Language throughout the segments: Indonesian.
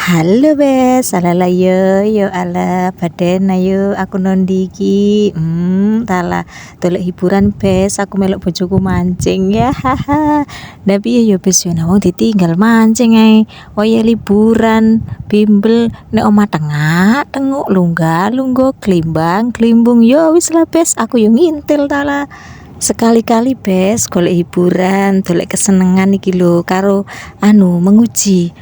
Halo bes, alala yo ala baden ayo aku nondi iki. Tala dolek hiburan bes, aku melok bojoku mancing ya haha. Tapi yo bes yo wong ditinggal mancing ae. Waya liburan bimbel nek omah tengah tenguk lunggah lungguh klimbang klimbung yo wis lah bes, aku yo ngintil tala. Sekali-kali bes golek hiburan, golek kesenengan iki lho karo menguji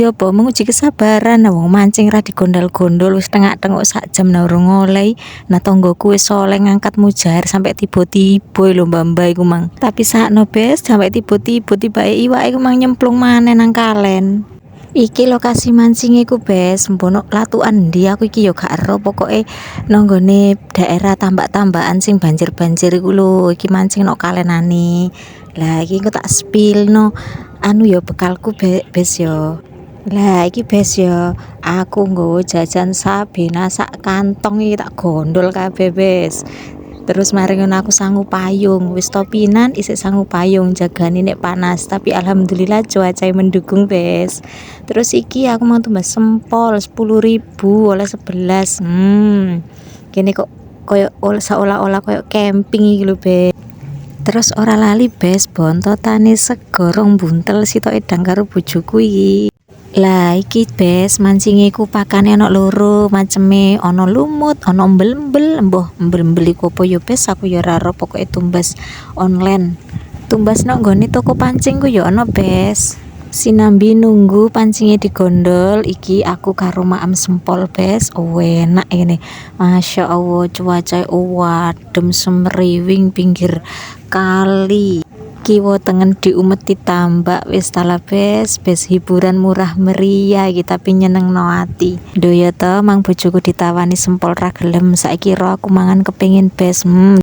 apa menguji kesabaran. Wong mancing ra digondol-gondol wis tengak-tengok sak jam urung oleh. Nah tonggoku wis oleh ngangkat mujair sampai tiba-tiba lho mbak-mbak iku mang. Tapi sakno bes sampai tiba-tiba tibake iwake iku mang nyemplung maneh nang kalen. Iki lokasi mancing iku bes, mbono latukan ndi aku iki yo gak ero, pokoke nang nggone daerah tambak-tambakan sing banjir-banjir iku lho. Iki mancing nok kalenane. Lah iki engko tak spill no yo bekalku bes yo. Lah iki bes yo, aku nggowo jajan sabena sak kantong iki tak gondol kabeh bes. Terus mari ngono aku sanggup payung, wis topinan isih sanggup payung jagani nek panas, tapi alhamdulillah cuaca mendukung bes. Terus iki aku mau tumbas sempol 10.000 oleh 11. Kene kok koyo seolah-olah koyo camping iki lho bes. Terus ora lali bes bontotane segorong buntel sitok edang karo bojoku iki. Lah iki bes mancinge ku pakane ana loro maceme, ana lumut, ana embel-embel, embel-embel iku apa yo bes aku yo ora ero, pokoke tumbas online. Tumbas nang nggone toko pancing ku yo ana bes. Sinambi nunggu pancingnya digondol iki aku karo maem sempol bes. Enak ini. Masya Allah cuaca adem semriwing pinggir kali. Kiwo tengen diumeti tambak wis tala bes hiburan murah meriah iki tapi nyenengno ati. Ndoyo to mang bojoku ditawani sempol ra gelem, saiki ro aku mangan kepengin bes.